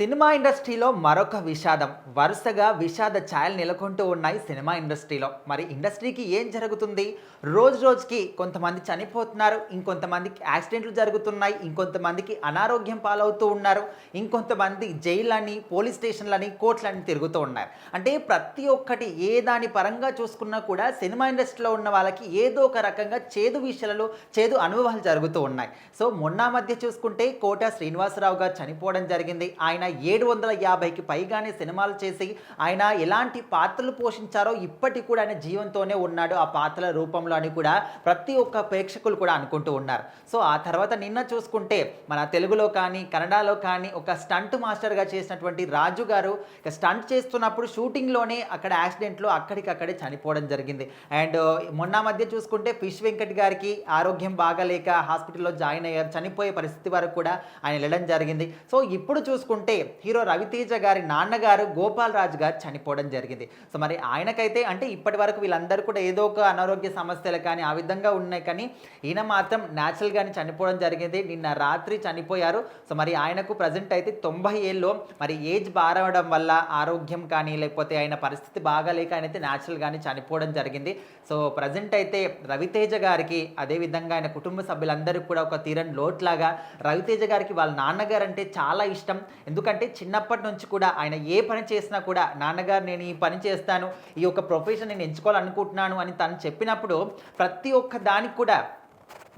Cinema ఇండస్ట్రీలో మరొక విషాదం. వరుసగా విషాద ఛాయలు నెలకొంటూ ఉన్నాయి సినిమా ఇండస్ట్రీలో. మరి ఇండస్ట్రీకి ఏం జరుగుతుంది? రోజు రోజుకి కొంతమంది చనిపోతున్నారు. ఇంకొంతమందికి యాక్సిడెంట్లు జరుగుతున్నాయి. ఇంకొంతమందికి అనారోగ్యం పాలవుతూ ఉన్నారు. ఇంకొంతమంది జైళ్ళని, పోలీస్ స్టేషన్లని, కోర్టులని తిరుగుతూ ఉన్నారు. అంటే ప్రతి ఒక్కటి ఏ దాని పరంగా చూసుకున్నా కూడా సినిమా ఇండస్ట్రీలో ఉన్న వాళ్ళకి ఏదో ఒక రకంగా చేదు విషయాలలో చేదు అనుభవాలు జరుగుతూ ఉన్నాయి. సో మొన్న మధ్య చూసుకుంటే కోట శ్రీనివాసరావు గారు చనిపోవడం జరిగింది. ఆయన 750కి పైగానే సినిమాలు చేసి ఆయన ఎలాంటి పాత్రలు పోషించారో ఇప్పటికి కూడా ఆయన జీవంతోనే ఉన్నాడు ఆ పాత్రల రూపంలో అని కూడా ప్రతి ఒక్క ప్రేక్షకులు కూడా అనుకుంటూ ఉన్నారు. సో ఆ తర్వాత నిన్న చూసుకుంటే మన తెలుగులో కానీ కన్నడలో కానీ ఒక స్టంట్ మాస్టర్గా చేసినటువంటి రాజు గారు స్టంట్ చేస్తున్నప్పుడు షూటింగ్లోనే అక్కడ యాక్సిడెంట్లో అక్కడికక్కడే చనిపోవడం జరిగింది. అండ్ మొన్న మధ్య చూసుకుంటే ఫిష్ వెంకట్ గారికి ఆరోగ్యం బాగాలేక హాస్పిటల్లో జాయిన్ అయ్యారు. చనిపోయే పరిస్థితి వరకు కూడా ఆయన వెళ్ళడం జరిగింది. సో ఇప్పుడు చూసుకుంటే హీరో రవితేజ గారి నాన్నగారు గోపాల్ రాజ్ గారు చనిపోవడం జరిగింది. సో మరి ఆయనకైతే అంటే ఇప్పటి వరకు వీళ్ళందరూ కూడా ఏదో ఒక అనారోగ్య సమస్యలు కానీ ఆ విధంగా ఉన్నాయి, కానీ ఈయన మాత్రం న్యాచురల్గానే చనిపోవడం జరిగింది. నిన్న రాత్రి చనిపోయారు. సో మరి ఆయనకు ప్రజెంట్ అయితే 90 ఏళ్ళు. మరి ఏజ్ బారవడం వల్ల ఆరోగ్యం కానీ లేకపోతే ఆయన పరిస్థితి బాగాలేక ఆయన అయితే న్యాచురల్గానే చనిపోవడం జరిగింది. సో ప్రజెంట్ అయితే రవితేజ గారికి అదేవిధంగా ఆయన కుటుంబ సభ్యులందరికీ కూడా ఒక తీరని లోట్లాగా రవితేజ గారికి వాళ్ళ నాన్నగారు అంటే చాలా ఇష్టం. ఎందుకంటే చిన్నప్పటి నుంచి కూడా ఆయన ఏ పని చేసినా కూడా నాన్నగారు నేను ఈ పని చేస్తాను, ఈ యొక్క ప్రొఫెషన్ నేను ఎంచుకోవాలనుకుంటున్నాను అని తను చెప్పినప్పుడు ప్రతి ఒక్క దానికి కూడా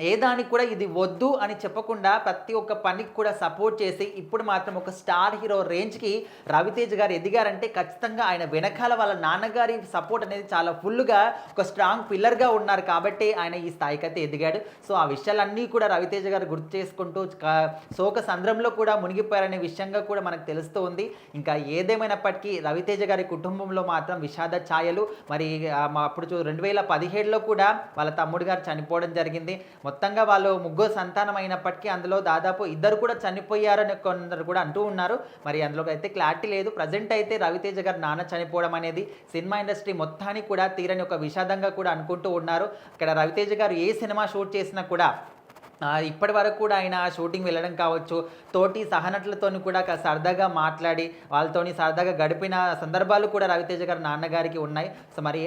ఏ దానికి కూడా ఇది వద్దు అని చెప్పకుండా ప్రతి ఒక్క పనికి కూడా సపోర్ట్ చేసి ఇప్పుడు మాత్రం ఒక స్టార్ హీరో రేంజ్కి రవితేజ గారు ఎదిగారంటే ఖచ్చితంగా ఆయన వెనకాల వాళ్ళ నాన్నగారి సపోర్ట్ అనేది చాలా ఫుల్గా ఒక స్ట్రాంగ్ పిల్లర్గా ఉన్నారు కాబట్టి ఆయన ఈ స్థాయికి అయితే ఎదిగాడు. సో ఆ విషయాలన్నీ కూడా రవితేజ గారు గుర్తు చేసుకుంటూ శోక సంద్రంలో కూడా మునిగిపోయారనే విషయంగా కూడా మనకు తెలుస్తూ ఉంది. ఇంకా ఏదేమైనప్పటికీ రవితేజ గారి కుటుంబంలో మాత్రం విషాద ఛాయలు. మరి అప్పుడు 2017లో కూడా వాళ్ళ తమ్ముడు గారు చనిపోవడం జరిగింది. మొత్తంగా వాళ్ళు ముగ్గురు సంతానం అయినప్పటికీ అందులో దాదాపు ఇద్దరు కూడా చనిపోయారని కొందరు కూడా అంటూ ఉన్నారు. మరి అందులో అయితే క్లారిటీ లేదు. ప్రజెంట్ అయితే రవితేజ గారు నాన్న చనిపోవడం అనేది సినిమా ఇండస్ట్రీ మొత్తానికి కూడా తీరని ఒక విషాదంగా కూడా అనుకుంటూ ఉన్నారు. ఇక్కడ రవితేజ గారు ఏ సినిమా షూట్ చేసినా కూడా ఇప్పటి వరకు కూడా ఆయన షూటింగ్ వెళ్ళడం కావచ్చు, తోటి సహనటులతో కూడా సరదాగా మాట్లాడి వాళ్ళతోని సరదాగా గడిపిన సందర్భాలు కూడా రవితేజ గారి నాన్నగారికి ఉన్నాయి. సో మరి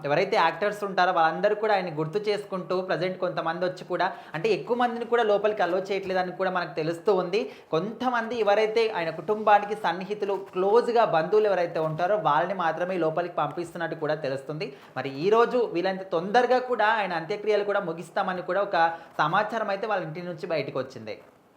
ఎవరైతే యాక్టర్స్ ఉంటారో వాళ్ళందరూ కూడా ఆయన గుర్తు చేసుకుంటూ ప్రజెంట్ కొంతమంది వచ్చి కూడా అంటే ఎక్కువ మందిని కూడా లోపలికి అలో చేయట్లేదని కూడా మనకు తెలుస్తూ ఉంది. కొంతమంది ఎవరైతే ఆయన కుటుంబానికి సన్నిహితులు క్లోజ్గా బంధువులు ఎవరైతే ఉంటారో వాళ్ళని మాత్రమే లోపలికి పంపిస్తున్నట్టు కూడా తెలుస్తుంది. మరి ఈరోజు వీళ్ళంత తొందరగా కూడా ఆయన అంత్యక్రియలు కూడా ముగిస్తామని కూడా ఒక సమాచారం అయితే వాళ్ళ ఇంటి నుంచి బయటకు వచ్చింది.